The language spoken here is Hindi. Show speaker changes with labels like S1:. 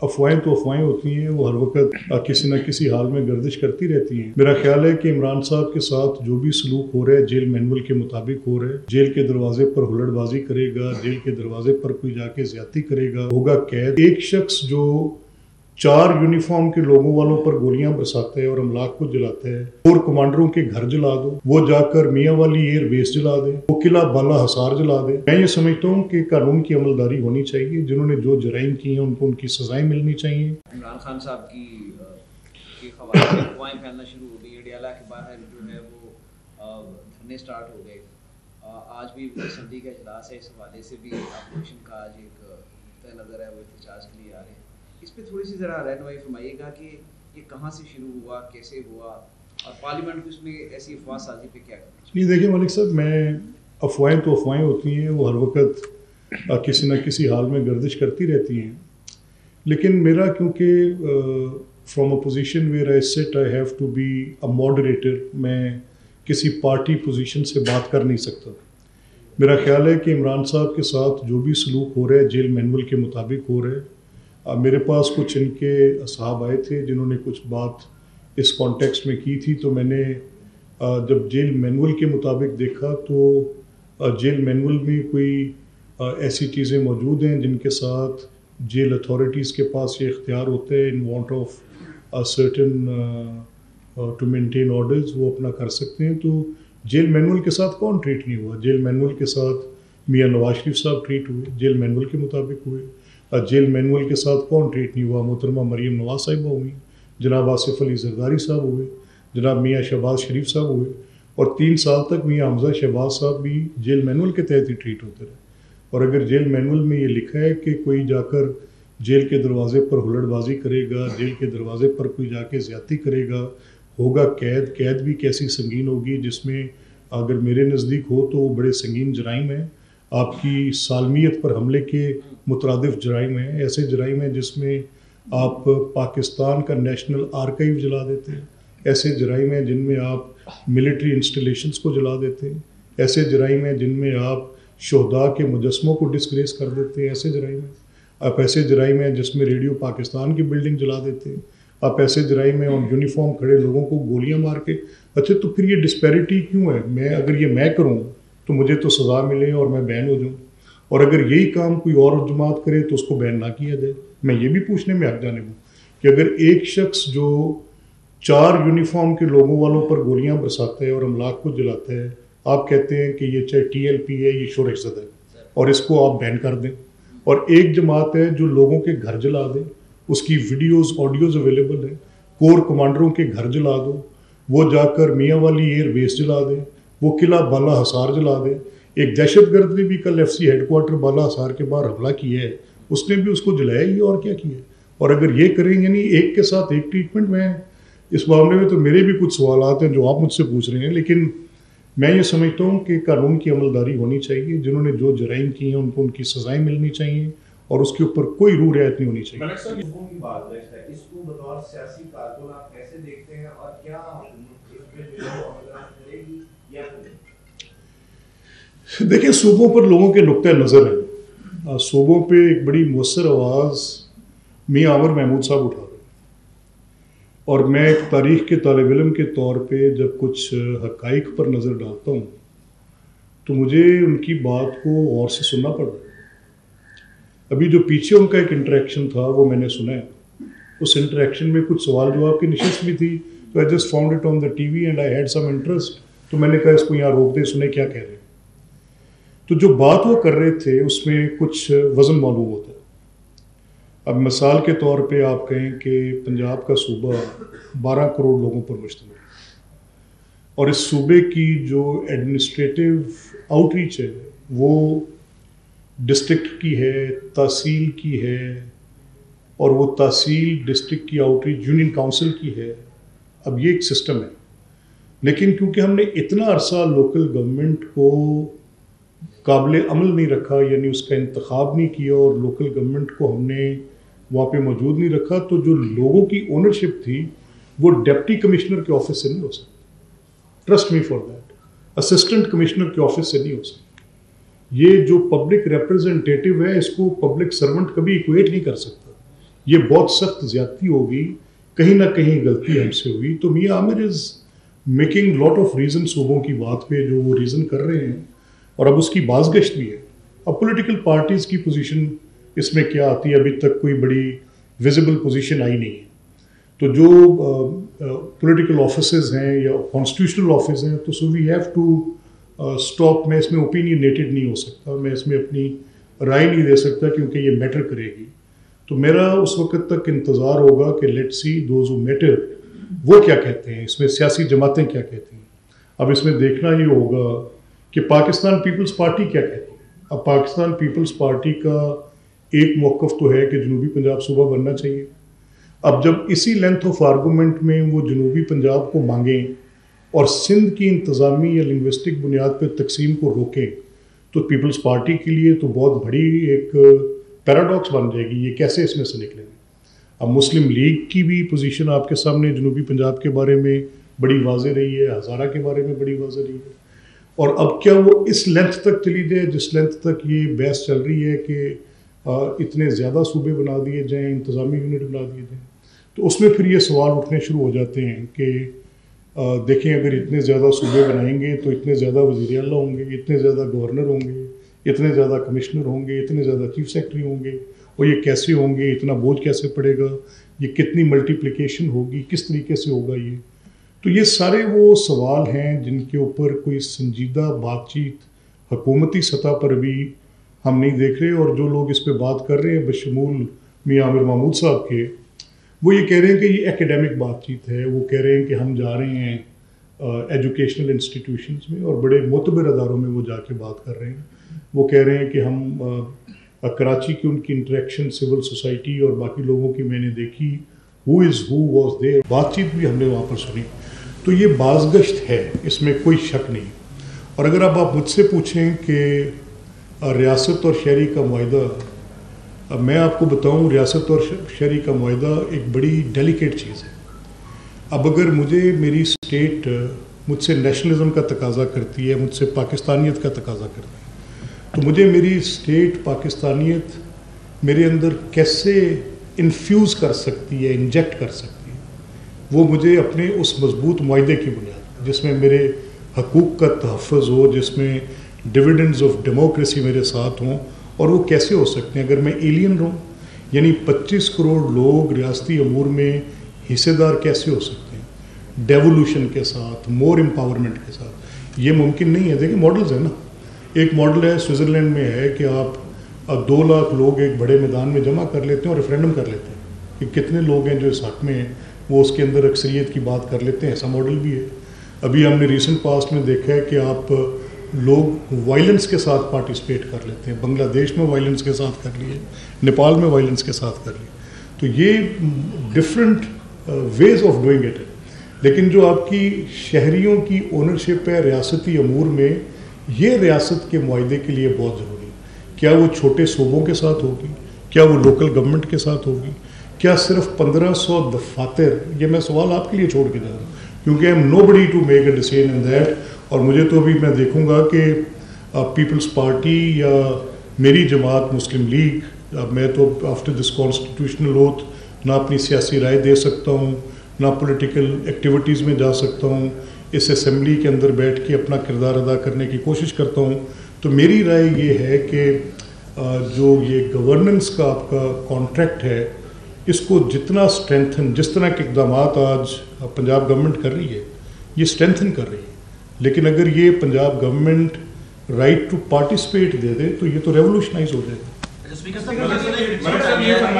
S1: अफवाहें तो अफवाहें होती हैं, वो हर वक्त किसी न किसी हाल में गर्दिश करती रहती हैं। मेरा ख्याल है कि इमरान साहब के साथ जो भी सलूक हो रहा है जेल मैनुअल के मुताबिक हो रहा है। जेल के दरवाजे पर हुल्लड़बाजी करेगा, जेल के दरवाजे पर कोई जाके ज्यादती करेगा, होगा कैद। एक शख्स जो 4 यूनिफॉर्म के लोगों वालों पर गोलियां बरसाता है और अमलाक को जलाता है, और कमांडरों के घर जला दो, वो जाकर मियाँ वाली एयर बेस जला दे, वो किला बाला हसार जला दे। मैं ये समझता हूँ कि कानून की अमलदारी होनी चाहिए। जिन्होंने जो जराइम किए हैं उनको उनकी सजाएं मिलनी चाहिए।
S2: इमरान खान साहब की अफवाहें फैलना शुरू हो गई। अडियाला के बाहर जो है वो धरने स्टार्ट हो गए। आज भी सर्दी का इजलास है, इस हवाले से भी अपोजिशन का आज एक तय नज़र है वो एहतजाज के लिए आ रहे हैं। इस पर थोड़ी सी ज़रा रहनुमाई फरमाइएगा कि ये कहाँ से शुरू हुआ, कैसे हुआ, और पार्लियामेंट को इसमें ऐसी अफवाह साजी पे क्या करना चाहिए?
S1: नहीं, देखिए मलिक साहब, अफवाहें तो अफवाहें होती हैं, वो हर वक्त किसी न किसी हाल में गर्दिश करती रहती हैं। लेकिन मेरा क्योंकि from a position where I sit I have to be a moderator, मैं किसी पार्टी पोजीशन से बात कर नहीं सकता। मेरा ख्याल है कि इमरान साहब के साथ जो भी सलूक हो रहा है जेल मैनुअल के मुताबिक हो रहा है। मेरे पास कुछ इनके असहाब आए थे जिन्होंने कुछ बात इस कॉन्टेक्स्ट में की थी, तो मैंने जब जेल मैनुअल के मुताबिक देखा तो जेल मैनुअल में कोई ऐसी चीज़ें मौजूद हैं जिनके साथ जेल अथॉरिटीज़ के पास ये इख्तियार होता है in want of certain to maintain orders, वो अपना कर सकते हैं। तो जेल मैनुअल के साथ कौन ट्रीट नहीं हुआ? जेल मैनुअल के साथ मियाँ नवाज शरीफ साहब ट्रीट हुए, जेल मैनुअल के मुताबिक हुए। जेल मैनुअल के साथ कौन ट्रीट नहीं हुआ? मोहतरमा मरीम नवाज साहिबा हुई, जनाब आसिफ अली जरदारी साहब हुए, जनाब मियाँ शहबाज शरीफ साहब हुए, और 3 साल तक मियाँ हमजा शहबाज साहब भी जेल मैनुअल के तहत ही ट्रीट होते रहे। और अगर जेल मैनुअल में ये लिखा है कि कोई जाकर जेल के दरवाजे पर हुल्लड़बाजी करेगा, जेल के दरवाजे पर कोई जाके ज्यादती करेगा, होगा कैद। कैद भी कैसी संगीन होगी, जिसमें अगर मेरे नज़दीक हो तो वो बड़े संगीन जराइम हैं। आपकी सालमियत पर हमले के मुतरादिफ जराइम हैं, ऐसे जराइम हैं जिसमें आप पाकिस्तान का नेशनल आर्काइव जला देते हैं, ऐसे जराइम हैं जिनमें आप मिलिट्री इंस्टॉलेशंस को जला देते हैं, ऐसे जराइम हैं जिनमें आप शोहदा के मुजस्मों को डिस्ग्रेस कर देते हैं, ऐसे जराइम हैं। आप ऐसे जराइम हैं जिसमें रेडियो पाकिस्तान की बिल्डिंग जला देते हैं, आप ऐसे जराइम में और यूनिफॉर्म खड़े लोगों को गोलियां मार के। अच्छा, तो फिर ये डिस्पैरिटी क्यों है? अगर ये मैं करूँ तो मुझे तो सज़ा मिले और मैं बैन हो जाऊँ, और अगर यही काम कोई और जमात करे तो उसको बैन ना किया जाए। मैं ये भी पूछने में हक जाने हूँ कि अगर एक शख्स जो 4 यूनिफॉर्म के लोगों वालों पर गोलियां बरसाता है और अमलाक को जलाता है, आप कहते हैं कि ये चाहे TLP है, ये शोर इज़्ज़त है, और इसको आप बैन कर दें। और एक जमात है जो लोगों के घर जला दे, उसकी वीडियोज़ ऑडियोज़ अवेलेबल है, कोर कमांडरों के घर जला दो, वो जाकर मियाँ वाली एयर बेस जला दे, वो किला बाला हसार जला दे। एक दहशतगर्द ने भी कल FC हेडक्वार्टर बाला हसार के बाहर हमला किया है, उसने भी उसको जलाया ही, और क्या किया। और अगर ये करेंगे नहीं एक के साथ एक ट्रीटमेंट में, इस मामले में तो मेरे भी कुछ सवाल हैं जो आप मुझसे पूछ रहे हैं। लेकिन मैं ये समझता हूँ कि कानून की अमलदारी होनी चाहिए। जिन्होंने जो जराइम किए हैं उनको उनकी सजाएं मिलनी चाहिए, और उसके ऊपर कोई रूह रियायत नहीं होनी चाहिए।
S3: इसको बतौर सियासी कारकुन आप कैसे देखते हैं, और क्या
S1: देखिए, सूबों पर लोगों के नुक्ते नज़र हैं। सूबों पे एक बड़ी मुअस्सर आवाज़ मियाँ अमर महमूद साहब उठा रहे, और मैं एक तारीख़ के तालिब इल्म के तौर पे जब कुछ हक़ाइक़ पर नज़र डालता हूँ तो मुझे उनकी बात को और से सुनना पड़ रहा है। अभी जो पीछे उनका एक इंटरेक्शन था वो मैंने सुना है। उस इंटरेक्शन में कुछ सवाल जवाब की नशिस्त भी थी, तो I just found it on the TV and I had some interest. तो मैंने कहा इसको यहाँ रोक दे, सुने क्या कह रहे हैं। तो जो बात वो कर रहे थे उसमें कुछ वज़न मालूम होता है। अब मिसाल के तौर पे आप कहें कि पंजाब का सूबा 12 करोड़ लोगों पर मुश्तमिल है, और इस सूबे की जो एडमिनिस्ट्रेटिव आउटरीच है वो डिस्ट्रिक्ट की है, तहसील की है, और वो तहसील डिस्ट्रिक्ट की आउटरीच यूनियन काउंसिल की है। अब ये एक सिस्टम है, लेकिन क्योंकि हमने इतना अरसा लोकल गवर्नमेंट को काबिल अमल नहीं रखा, यानी उसका इंतखाब नहीं किया, और लोकल गवर्नमेंट को हमने वहाँ पे मौजूद नहीं रखा, तो जो लोगों की ओनरशिप थी वो डिप्टी कमिश्नर के ऑफिस से नहीं हो सकती। Trust me for that. Assistant commissioner के ऑफिस से नहीं हो सकती। ये जो पब्लिक रिप्रेजेंटेटिव है इसको पब्लिक सर्वेंट कभी इक्वेट नहीं कर सकता। ये बहुत सख्त ज्यादती होगी, कहीं ना कहीं गलती हमसे हुई। तो मियां Aamir is making lot of reason सूबों की बात पे जो वो रीजन कर रहे हैं, और अब उसकी बाज़गश्त भी है। अब पॉलिटिकल पार्टीज़ की पोजीशन इसमें क्या आती है, अभी तक कोई बड़ी विजिबल पोजीशन आई नहीं है। तो जो पॉलिटिकल ऑफिसेज हैं या कॉन्स्टिट्यूशनल ऑफिस हैं, तो so we have to stop. मैं इसमें ओपिनियनेटेड नहीं हो सकता, मैं इसमें अपनी राय नहीं दे सकता क्योंकि ये मैटर करेगी। तो मेरा उस वक्त तक इंतज़ार होगा कि let's see those who matter वो क्या कहते हैं, इसमें सियासी जमातें क्या कहती हैं। अब इसमें देखना ये होगा कि पाकिस्तान पीपल्स पार्टी क्या कहती है। अब पाकिस्तान पीपल्स पार्टी का एक मौक़िफ़ तो है कि जनूबी पंजाब सूबा बनना चाहिए। अब जब इसी लेंथ ऑफ आर्गूमेंट में वो जनूबी पंजाब को मांगें और सिंध की इंतज़ामी या लिंग्विस्टिक बुनियाद पर तकसीम को रोकें, तो पीपल्स पार्टी के लिए तो बहुत बड़ी एक पैराडॉक्स बन जाएगी, ये कैसे इसमें से निकलेंगे। अब मुस्लिम लीग की भी पोजीशन आपके सामने जनूबी पंजाब के बारे में बड़ी वाज़ेह रही है, हज़ारा के बारे में बड़ी वाज़ेह रही है। और अब क्या वो इस लेंथ तक चली जाए जिस लेंथ तक ये बहस चल रही है कि इतने ज़्यादा सूबे बना दिए जाएँ, इंतज़ामी यूनिट बना दिए जाएँ, तो उसमें फिर ये सवाल उठने शुरू हो जाते हैं कि देखें अगर इतने ज़्यादा सूबे बनाएंगे तो इतने ज़्यादा वज़ीर आला होंगे, इतने ज़्यादा गवर्नर होंगे, इतने ज़्यादा कमिश्नर होंगे, इतने ज़्यादा चीफ सेक्रेटरी होंगे, और ये कैसे होंगे, इतना बोझ कैसे पड़ेगा, ये कितनी मल्टीप्लिकेशन होगी, किस तरीके से होगा ये। तो ये सारे वो सवाल हैं जिनके ऊपर कोई संजीदा बातचीत हुकूमती सतह पर भी हम नहीं देख रहे। और जो लोग इस पर बात कर रहे हैं बशमूल मियां आमिर महमूद साहब के, वो ये कह रहे हैं कि ये एकेडमिक बातचीत है। वो कह रहे हैं कि हम जा रहे हैं एजुकेशनल इंस्टीट्यूशंस में और बड़े मोतबर अदारों में वो जाके बात कर रहे हैं। वो कह रहे हैं कि हम कराची की उनकी इंटरेक्शन सिविल सोसाइटी और बाकी लोगों की मैंने देखी, who is who was there, बातचीत भी हमने वहाँ पर सुनी। तो ये बाज़गश्त है, इसमें कोई शक नहीं। और अगर अब आप मुझसे पूछें कि रियासत और शहरी का मुआहिदा, अब मैं आपको बताऊं रियासत और शहरी का मुआहिदा एक बड़ी डेलिकेट चीज़ है। अब अगर मुझे मेरी स्टेट मुझसे नेशनलिज्म का तकाजा करती है, मुझसे पाकिस्तानियत का तकाजा करती है, तो मुझे मेरी स्टेट पाकिस्तानियत मेरे अंदर कैसे इन्फ्यूज़ कर सकती है, इंजेक्ट कर सकती है, वो मुझे अपने उस मजबूत मुआहिदे की बुनियाद जिसमें मेरे हकूक़ का तहफ़्फ़ुज़ हो, जिसमें डिविडेंड्स ऑफ डेमोक्रेसी मेरे साथ हों। और वो कैसे हो सकते हैं अगर मैं एलियन रहूँ, यानी 25 करोड़ लोग रियासती अमूर में हिस्सेदार कैसे हो सकते हैं डेवोल्यूशन के साथ, मोर एम्पावरमेंट के साथ। ये मुमकिन नहीं है। देखिए मॉडल्स है ना, एक मॉडल है स्विट्ज़रलैंड में है कि आप 2 लाख लोग एक बड़े मैदान में जमा कर लेते हैं और रेफरेंडम कर लेते हैं कि कितने लोग हैं जो इस हक़ में हैं, वो उसके अंदर अक्सरियत की बात कर लेते हैं। ऐसा मॉडल भी है। अभी हमने रिसेंट पास्ट में देखा है कि आप लोग वायलेंस के साथ पार्टिसिपेट कर लेते हैं। बांग्लादेश में वायलेंस के साथ कर लिए, नेपाल में वायलेंस के साथ कर लिए। तो ये different ways of doing it है। लेकिन जो आपकी शहरियों की ओनरशिप है रियासती अमूर में, ये रियासत के मुआहिदे के लिए बहुत ज़रूरी है। क्या वो छोटे सूबों के साथ होगी, क्या वो लोकल गवर्नमेंट के साथ होगी, क्या सिर्फ 1500 दफातर, ये मैं सवाल आपके लिए छोड़ के जा रहा हूँ क्योंकि I am nobody to make a decision in that. और मुझे तो अभी मैं देखूंगा कि पीपल्स पार्टी या मेरी जमात मुस्लिम लीग, मैं तो आफ्टर दिस कॉन्स्टिट्यूशनल ओथ ना अपनी सियासी राय दे सकता हूँ, ना पॉलिटिकल एक्टिविटीज़ में जा सकता हूँ, इस असेंबली के अंदर बैठ के अपना किरदार अदा करने की कोशिश करता हूँ। तो मेरी राय ये है कि जो ये गवर्नेंस का आपका कॉन्ट्रैक्ट है, इसको जितना स्ट्रेंथन, जिस तरह के इकदाम आज पंजाब गवर्नमेंट कर रही है, ये स्ट्रेंथन कर रही है। लेकिन अगर ये Punjab government right to participate दे दे तो ये तो रेवोल्यूशनाइज हो जाएगा।